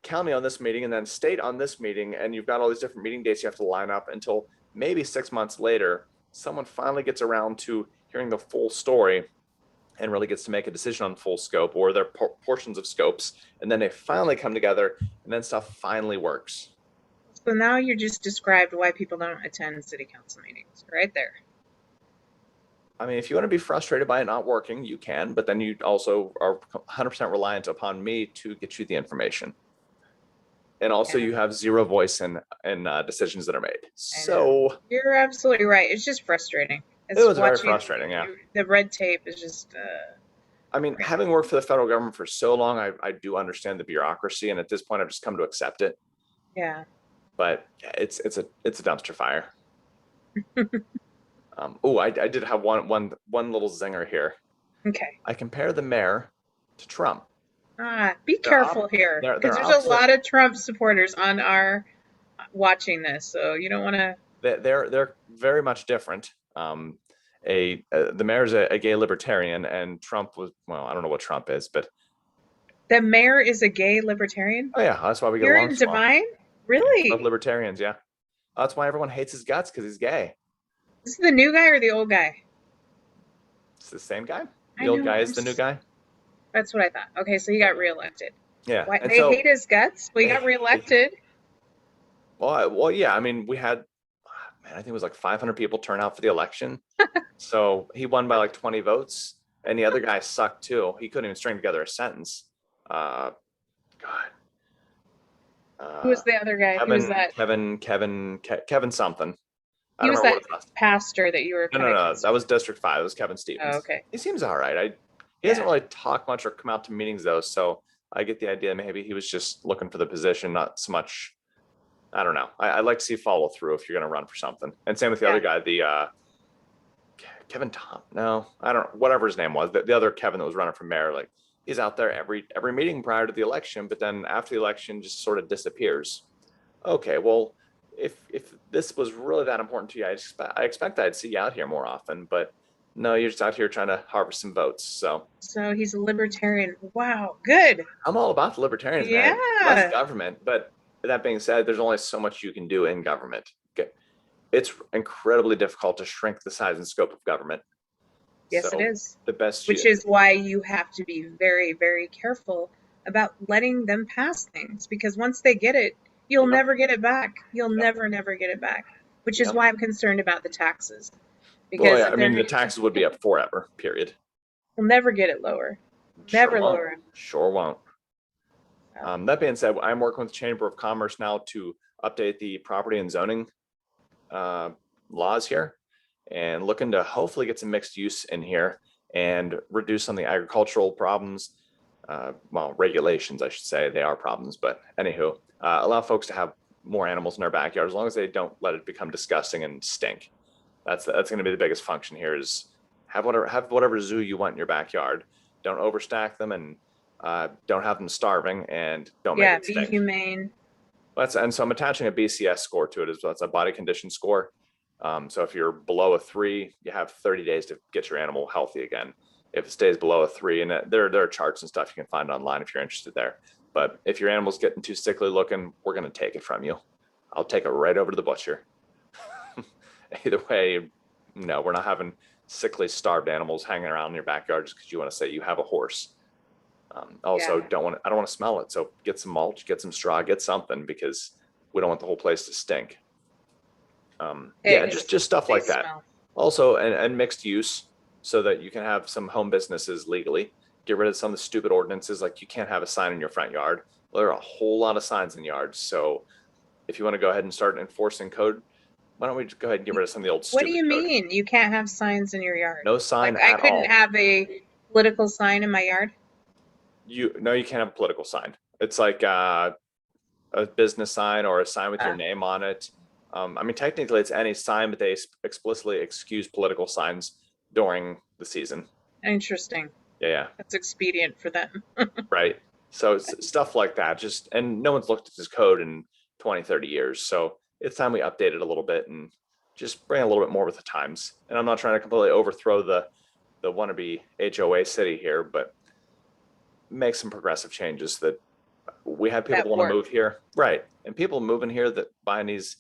[SPEAKER 1] county on this meeting and then state on this meeting. And you've got all these different meeting dates you have to line up until maybe 6 months later, someone finally gets around to hearing the full story and really gets to make a decision on full scope or their portions of scopes. And then they finally come together and then stuff finally works.
[SPEAKER 2] So now you just described why people don't attend city council meetings right there.
[SPEAKER 1] I mean, if you want to be frustrated by it not working, you can, but then you also are 100% reliant upon me to get you the information. And also you have zero voice in decisions that are made. So
[SPEAKER 2] you're absolutely right. It's just frustrating.
[SPEAKER 1] It was very frustrating, yeah.
[SPEAKER 2] The red tape is just
[SPEAKER 1] I mean, having worked for the federal government for so long, I do understand the bureaucracy, and at this point I've just come to accept it.
[SPEAKER 2] Yeah.
[SPEAKER 1] But it's a dumpster fire. I did have one little zinger here.
[SPEAKER 2] Okay.
[SPEAKER 1] I compare the mayor to Trump.
[SPEAKER 2] Be careful here, because there's a lot of Trump supporters on our watching this, so you don't want to.
[SPEAKER 1] They're very much different. The mayor's a gay libertarian, and Trump was, well, I don't know what Trump is, but
[SPEAKER 2] the mayor is a gay libertarian.
[SPEAKER 1] Oh yeah, that's why we get
[SPEAKER 2] You're
[SPEAKER 1] along.
[SPEAKER 2] in Devine, really?
[SPEAKER 1] Love libertarians, yeah. That's why everyone hates his guts, because he's gay.
[SPEAKER 2] Is it the new guy or the old guy?
[SPEAKER 1] It's the same guy. The old guy is the new guy.
[SPEAKER 2] That's what I thought. Okay, so he got reelected.
[SPEAKER 1] Yeah.
[SPEAKER 2] Why, they hate his guts, but he got reelected.
[SPEAKER 1] Well, yeah. I mean, we had, man, I think it was like 500 people turn out for the election. So he won by like 20 votes, and the other guy sucked too. He couldn't even string together a sentence. God.
[SPEAKER 2] Who was the other guy? Who was that?
[SPEAKER 1] Kevin something.
[SPEAKER 2] He was that pastor that you were.
[SPEAKER 1] No. That was District 5. It was Kevin Stevens.
[SPEAKER 2] Oh, okay.
[SPEAKER 1] He seems all right. He doesn't really talk much or come out to meetings though, so I get the idea maybe he was just looking for the position, not so much. I don't know. I like to see follow through if you're going to run for something. And same with the other guy, the Kevin Tom. No, I don't. Whatever his name was, the other Kevin that was running for mayor. Like he's out there every meeting prior to the election, but then after the election, just sort of disappears. Okay, well, if this was really that important to you, I expect I'd see you out here more often, but. No, you're just out here trying to harvest some votes. So
[SPEAKER 2] he's a libertarian. Wow, good.
[SPEAKER 1] I'm all about the libertarians, man. Less government. But that being said, there's only so much you can do in government. Okay. It's incredibly difficult to shrink the size and scope of government.
[SPEAKER 2] Yes, it is.
[SPEAKER 1] The best.
[SPEAKER 2] Which is why you have to be very, very careful about letting them pass things, because once they get it, you'll never get it back. You'll never get it back. Which is why I'm concerned about the taxes. Because
[SPEAKER 1] I mean, the taxes would be up forever, period.
[SPEAKER 2] We'll never get it lower. Never lower.
[SPEAKER 1] Sure won't. That being said, I'm working with the Chamber of Commerce now to update the property and zoning laws here and looking to hopefully get some mixed use in here and reduce some of the agricultural problems. Regulations, I should say. They are problems, but anywho, allow folks to have more animals in their backyard as long as they don't let it become disgusting and stink. That's going to be the biggest function here is have whatever zoo you want in your backyard. Don't overstack them and don't have them starving and don't make it stink.
[SPEAKER 2] Be humane.
[SPEAKER 1] And so I'm attaching a BCS score to it as well. It's a body condition score. So if you're below a 3, you have 30 days to get your animal healthy again. If it stays below a 3, and there are charts and stuff you can find online if you're interested there. But if your animal's getting too sickly looking, we're going to take it from you. I'll take it right over to the butcher. Either way, no, we're not having sickly, starved animals hanging around in your backyard just because you want to say you have a horse. I don't want to smell it. So get some mulch, get some straw, get something, because we don't want the whole place to stink. Just stuff like that. Also, and mixed use so that you can have some home businesses legally. Get rid of some of the stupid ordinances, like you can't have a sign in your front yard. Well, there are a whole lot of signs in yards. So if you want to go ahead and start enforcing code, why don't we just go ahead and get rid of some of the old stupid
[SPEAKER 2] code? What do you mean you can't have signs in your yard?
[SPEAKER 1] No sign at all.
[SPEAKER 2] I couldn't have a political sign in my yard?
[SPEAKER 1] You can't have a political sign. It's like a business sign or a sign with your name on it. I mean, technically it's any sign, but they explicitly excuse political signs during the season.
[SPEAKER 2] Interesting.
[SPEAKER 1] Yeah.
[SPEAKER 2] That's expedient for them.
[SPEAKER 1] Right. So it's stuff like that. And no one's looked at this code in 20, 30 years. So it's time we update it a little bit and just bring a little bit more with the times. And I'm not trying to completely overthrow the wannabe HOA city here, but make some progressive changes that we have people
[SPEAKER 2] That
[SPEAKER 1] that want to
[SPEAKER 2] work.
[SPEAKER 1] move here, right? And people moving here that buying these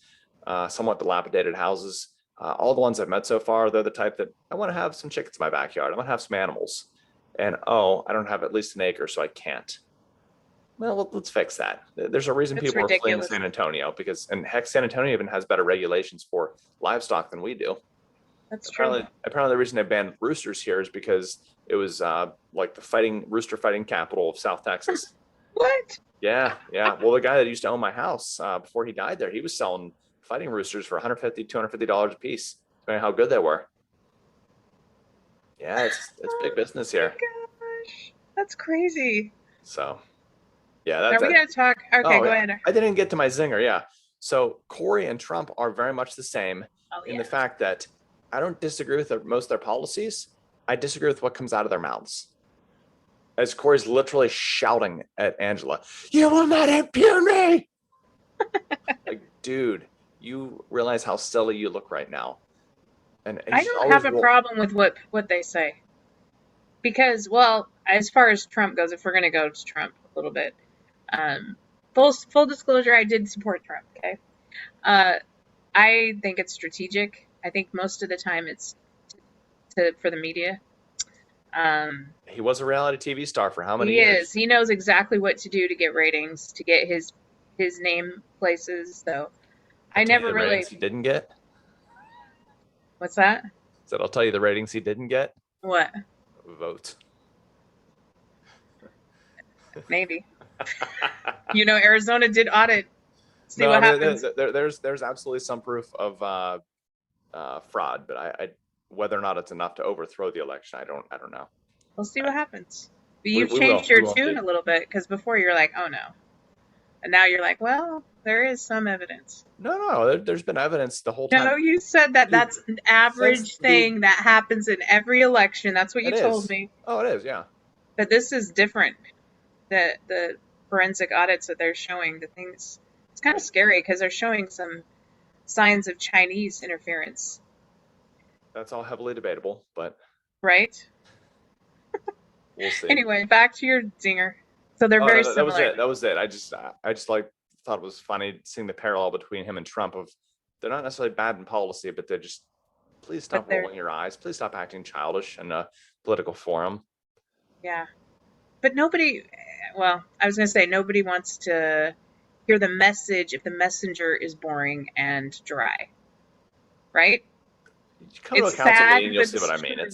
[SPEAKER 1] somewhat dilapidated houses. All the ones I've met so far, they're the type that I want to have some chickens in my backyard. I want to have some animals, and oh, I don't have at least an acre, so I can't. Well, let's fix that. There's a reason
[SPEAKER 2] It's
[SPEAKER 1] people are fleeing
[SPEAKER 2] ridiculous.
[SPEAKER 1] San Antonio because, and heck, San Antonio even has better regulations for livestock than we do.
[SPEAKER 2] That's true.
[SPEAKER 1] Apparently, the reason they banned roosters here is because it was like the rooster fighting capital of South Texas.
[SPEAKER 2] What?
[SPEAKER 1] Yeah, yeah. Well, the guy that used to own my house before he died there, he was selling fighting roosters for $150, $250 a piece, depending on how good they were. Yeah, it's big business here.
[SPEAKER 2] Oh my gosh, that's crazy.
[SPEAKER 1] So, yeah,
[SPEAKER 2] Are we gonna talk? Okay,
[SPEAKER 1] oh,
[SPEAKER 2] go
[SPEAKER 1] yeah.
[SPEAKER 2] ahead.
[SPEAKER 1] I didn't get to my zinger. Yeah. So Corey and Trump are very much the same
[SPEAKER 2] Oh
[SPEAKER 1] in
[SPEAKER 2] yeah.
[SPEAKER 1] the fact that I don't disagree with most of their policies. I disagree with what comes out of their mouths. As Corey's literally shouting at Angela, "You will not impugn me!" Like, dude, you realize how silly you look right now. And
[SPEAKER 2] I don't have a problem with what they say because, well, as far as Trump goes, if we're gonna go to Trump a little bit, um, full disclosure, I did support Trump. Okay, uh, I think it's strategic. I think most of the time it's for the media.
[SPEAKER 1] He was a reality TV star for how many
[SPEAKER 2] He
[SPEAKER 1] years?
[SPEAKER 2] is. He knows exactly what to do to get ratings, to get his name places. So
[SPEAKER 1] I'll
[SPEAKER 2] I
[SPEAKER 1] tell you
[SPEAKER 2] never
[SPEAKER 1] the
[SPEAKER 2] really.
[SPEAKER 1] ratings he didn't get.
[SPEAKER 2] What's that?
[SPEAKER 1] I'll tell you the ratings he didn't get.
[SPEAKER 2] What?
[SPEAKER 1] Vote.
[SPEAKER 2] Maybe. Arizona did audit. See
[SPEAKER 1] No,
[SPEAKER 2] what
[SPEAKER 1] I mean
[SPEAKER 2] happens.
[SPEAKER 1] there's absolutely some proof of fraud, but I whether or not it's enough to overthrow the election, I don't know.
[SPEAKER 2] We'll see
[SPEAKER 1] I,
[SPEAKER 2] what happens. But
[SPEAKER 1] we
[SPEAKER 2] you've
[SPEAKER 1] we will
[SPEAKER 2] changed
[SPEAKER 1] we
[SPEAKER 2] your
[SPEAKER 1] will
[SPEAKER 2] tune
[SPEAKER 1] see.
[SPEAKER 2] a little bit because before you're like, oh no. And now you're like, well, there is some evidence.
[SPEAKER 1] No, there's been evidence the whole
[SPEAKER 2] No,
[SPEAKER 1] time.
[SPEAKER 2] you said that
[SPEAKER 1] Dude,
[SPEAKER 2] that's an
[SPEAKER 1] since
[SPEAKER 2] average
[SPEAKER 1] the
[SPEAKER 2] thing that happens in every election. That's what you
[SPEAKER 1] it
[SPEAKER 2] told
[SPEAKER 1] is.
[SPEAKER 2] me.
[SPEAKER 1] Oh, it is. Yeah.
[SPEAKER 2] But this is different. The forensic audits that they're showing, the things, it's kind of scary because they're showing some signs of Chinese interference,
[SPEAKER 1] That's all heavily debatable, but
[SPEAKER 2] right?
[SPEAKER 1] we'll see.
[SPEAKER 2] Anyway, back to your zinger. So they're
[SPEAKER 1] Oh,
[SPEAKER 2] very
[SPEAKER 1] no, that was
[SPEAKER 2] similar.
[SPEAKER 1] it. That was it. I just like thought it was funny seeing the parallel between him and Trump. Of they're not necessarily bad in policy, but they're just please
[SPEAKER 2] But
[SPEAKER 1] stop
[SPEAKER 2] they're,
[SPEAKER 1] rolling your eyes. Please stop acting childish in a political forum.
[SPEAKER 2] yeah. But nobody, well, I was going to say nobody wants to hear the message if the messenger is boring and dry, right?
[SPEAKER 1] You come to a
[SPEAKER 2] It's
[SPEAKER 1] council
[SPEAKER 2] sad,
[SPEAKER 1] meeting, you'll
[SPEAKER 2] but
[SPEAKER 1] see what
[SPEAKER 2] it's
[SPEAKER 1] I mean.
[SPEAKER 2] true.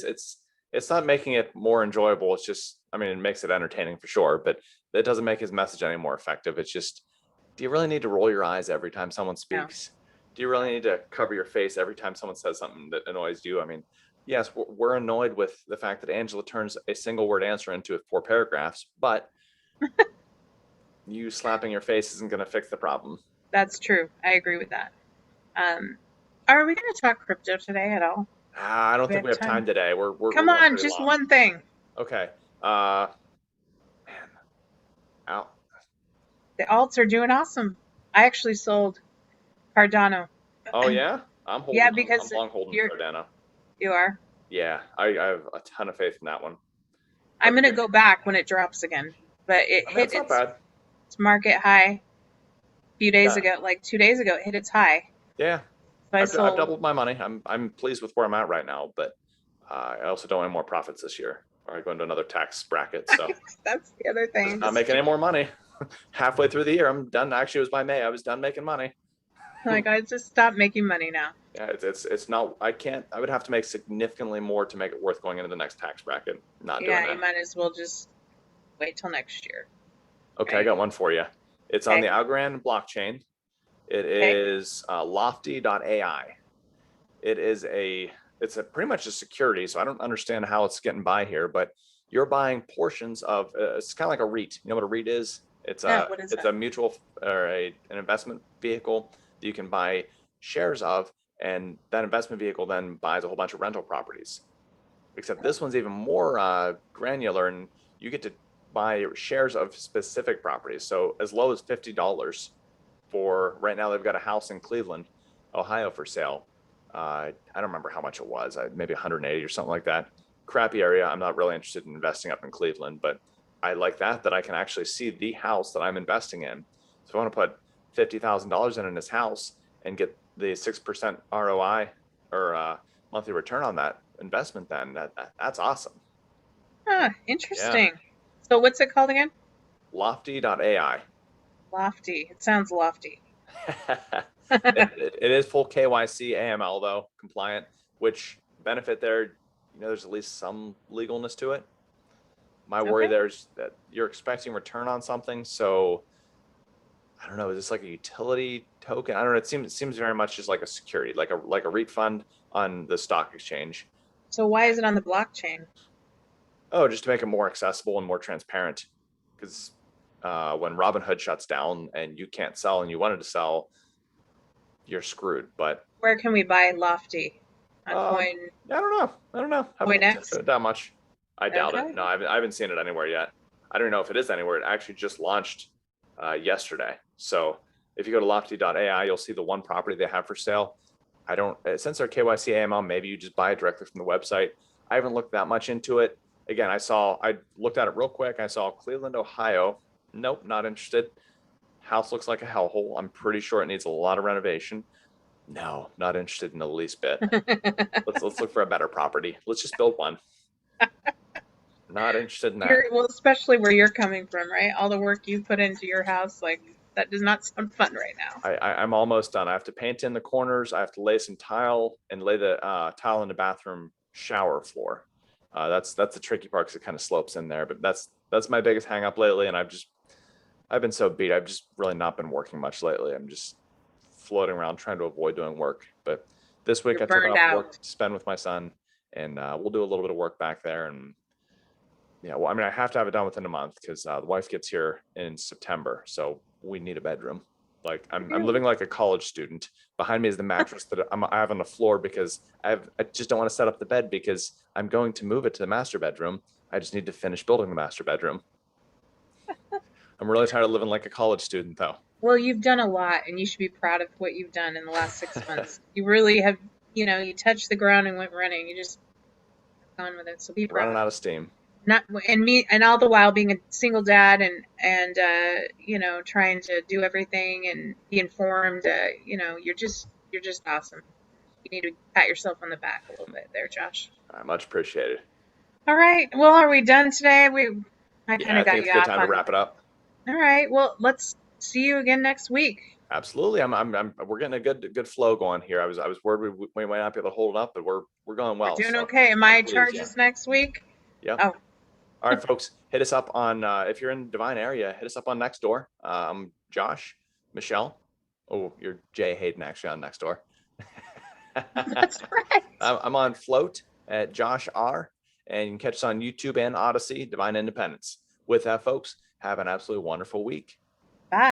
[SPEAKER 1] It's not making it more enjoyable. It's just, I mean, it makes it entertaining for sure, but it doesn't make his message any more effective. It's just, do you really need to roll your eyes every time someone
[SPEAKER 2] No.
[SPEAKER 1] speaks? Do you really need to cover your face every time someone says something that annoys you? I mean, yes, we're annoyed with the fact that Angela turns a single word answer into 4 paragraphs, but you slapping your face isn't going to fix the problem.
[SPEAKER 2] That's true. I agree with that. Um, are we going to talk crypto today at all?
[SPEAKER 1] I don't
[SPEAKER 2] Do we
[SPEAKER 1] think we
[SPEAKER 2] have
[SPEAKER 1] have time
[SPEAKER 2] time?
[SPEAKER 1] today. We're
[SPEAKER 2] Come
[SPEAKER 1] going
[SPEAKER 2] on,
[SPEAKER 1] pretty
[SPEAKER 2] just
[SPEAKER 1] long.
[SPEAKER 2] one thing.
[SPEAKER 1] Okay. Man, out.
[SPEAKER 2] The alts are doing awesome. I actually sold Cardano.
[SPEAKER 1] Oh yeah,
[SPEAKER 2] Yeah,
[SPEAKER 1] I'm
[SPEAKER 2] because
[SPEAKER 1] long holding
[SPEAKER 2] you're
[SPEAKER 1] Cardano.
[SPEAKER 2] you are.
[SPEAKER 1] Yeah, I have a ton of faith in that one.
[SPEAKER 2] I'm gonna go back when it drops again. But it
[SPEAKER 1] I mean,
[SPEAKER 2] hit
[SPEAKER 1] that's not bad.
[SPEAKER 2] its market high a few days
[SPEAKER 1] Yeah,
[SPEAKER 2] ago, like 2 days ago. It hit its high.
[SPEAKER 1] yeah.
[SPEAKER 2] So I
[SPEAKER 1] I've
[SPEAKER 2] sold.
[SPEAKER 1] doubled my money. I'm pleased with where I'm at right now, but I also don't want any more profits this year, or I go into another tax bracket. So
[SPEAKER 2] That's the other
[SPEAKER 1] just
[SPEAKER 2] thing.
[SPEAKER 1] not making any more money. Halfway through the year, I'm done. Actually, it was by May. I was done making money.
[SPEAKER 2] Like I just stopped making money now.
[SPEAKER 1] Yeah, it's not. I can't. I would have to make significantly more to make it worth going into the next tax bracket. Not doing
[SPEAKER 2] Yeah, you
[SPEAKER 1] that.
[SPEAKER 2] might as well just wait till next year.
[SPEAKER 1] Okay, I
[SPEAKER 2] Right?
[SPEAKER 1] got one for you. It's on
[SPEAKER 2] Okay.
[SPEAKER 1] the Algorand blockchain. It
[SPEAKER 2] Okay.
[SPEAKER 1] is lofty.ai. It's a pretty much a security. So I don't understand how it's getting by here, but you're buying portions of it's kind of like a REIT. You know what a REIT is?
[SPEAKER 2] No, what is
[SPEAKER 1] It's
[SPEAKER 2] that?
[SPEAKER 1] a mutual or an investment vehicle that you can buy shares of, and that investment vehicle then buys a whole bunch of rental properties. Except this one's even more granular, and you get to buy shares of specific properties. So as low as $50 for right now. They've got a house in Cleveland, Ohio for sale. I don't remember how much it was, maybe 180 or something like that. Crappy area. I'm not really interested in investing up in Cleveland, but I like that I can actually see the house that I'm investing in. So I want to put $50,000 in this house and get the 6% ROI or monthly return on that investment. Then that's awesome.
[SPEAKER 2] Huh,
[SPEAKER 1] Yeah,
[SPEAKER 2] interesting. So what's it called again?
[SPEAKER 1] Lofty.ai.
[SPEAKER 2] Lofty. It sounds lofty.
[SPEAKER 1] It is full KYC AML though, compliant, which benefit there, there's at least some legalness to it. My worry
[SPEAKER 2] Okay.
[SPEAKER 1] there is that you're expecting return on something. So I don't know, is this like a utility token? I don't know. It seems very much just like a security, like a REIT fund on the stock exchange.
[SPEAKER 2] So why is it on the blockchain?
[SPEAKER 1] Oh, just to make it more accessible and more transparent. Because when Robinhood shuts down and you can't sell and you wanted to sell, you're screwed. But
[SPEAKER 2] Where can we buy Lofty? On
[SPEAKER 1] Um,
[SPEAKER 2] Coin
[SPEAKER 1] I don't know. I don't know. Haven't looked
[SPEAKER 2] CoinX?
[SPEAKER 1] into it that much. I doubt it.
[SPEAKER 2] Okay.
[SPEAKER 1] No, I haven't seen it anywhere yet. I don't know if it is anywhere. It actually just launched yesterday. So if you go to lofty.ai, you'll see the one property they have for sale. I don't, since they're KYC AML, maybe you just buy it directly from the website. I haven't looked that much into it. Again, I looked at it real quick. I saw Cleveland, Ohio. Nope, not interested. House looks like a hellhole. I'm pretty sure it needs a lot of renovation. No, not interested in the least bit. Let's look for a better property. Let's just build one. Not interested in that.
[SPEAKER 2] Well, especially where you're coming from, right? All the work you put into your house, like that does not sound fun right now.
[SPEAKER 1] I'm almost done. I have to paint in the corners. I have to lay some tile and lay the tile in the bathroom shower floor. That's the tricky part because it kind of slopes in there. But that's my biggest hang up lately. And I've been so beat. I've just really not been working much lately. I'm just floating around trying to avoid doing work. But this week
[SPEAKER 2] You're
[SPEAKER 1] I took
[SPEAKER 2] burned
[SPEAKER 1] off work
[SPEAKER 2] out.
[SPEAKER 1] to spend with my son, and we'll do a little bit of work back there. And yeah, well, I mean, I have to have it done within a month because the wife gets here in September, so we need a bedroom. Like I'm living like a college student. Behind me is the mattress that I have on the floor because I just don't want to set up the bed because I'm going to move it to the master bedroom. I just need to finish building the master bedroom. I'm really tired of living like a college student though.
[SPEAKER 2] Well, you've done a lot, and you should be proud of what you've done in the last 6 months. You really have, you touched the ground and went running. You just gone with it, so be
[SPEAKER 1] Running
[SPEAKER 2] proud.
[SPEAKER 1] out of steam.
[SPEAKER 2] Not and me, and all the while being a single dad and trying to do everything and be informed. You're just awesome. You need to pat yourself on the back a little bit there, Josh.
[SPEAKER 1] Much appreciated.
[SPEAKER 2] All right. Well, are we done today? I kind
[SPEAKER 1] Yeah,
[SPEAKER 2] of
[SPEAKER 1] I think
[SPEAKER 2] got
[SPEAKER 1] it's
[SPEAKER 2] you
[SPEAKER 1] a good
[SPEAKER 2] off
[SPEAKER 1] time to
[SPEAKER 2] on.
[SPEAKER 1] wrap it up.
[SPEAKER 2] All right. Well, let's see you again next week.
[SPEAKER 1] Absolutely. We're getting a good flow going here. I was worried we might not be able to hold it up, but we're going
[SPEAKER 2] We're
[SPEAKER 1] well.
[SPEAKER 2] doing
[SPEAKER 1] So
[SPEAKER 2] okay. Am
[SPEAKER 1] I'm
[SPEAKER 2] I
[SPEAKER 1] pleased. Yeah.
[SPEAKER 2] charges next week?
[SPEAKER 1] Yeah.
[SPEAKER 2] Oh,
[SPEAKER 1] All right, folks, hit us up on if you're in the Devine area, hit us up on Nextdoor. Josh, Michelle. Oh, you're Jay Hayden actually on Nextdoor.
[SPEAKER 2] that's right.
[SPEAKER 1] I'm on Float at Josh R, and you can catch us on YouTube and Odyssey, Divine Independence. With that, folks, have an absolutely wonderful week.
[SPEAKER 2] Bye.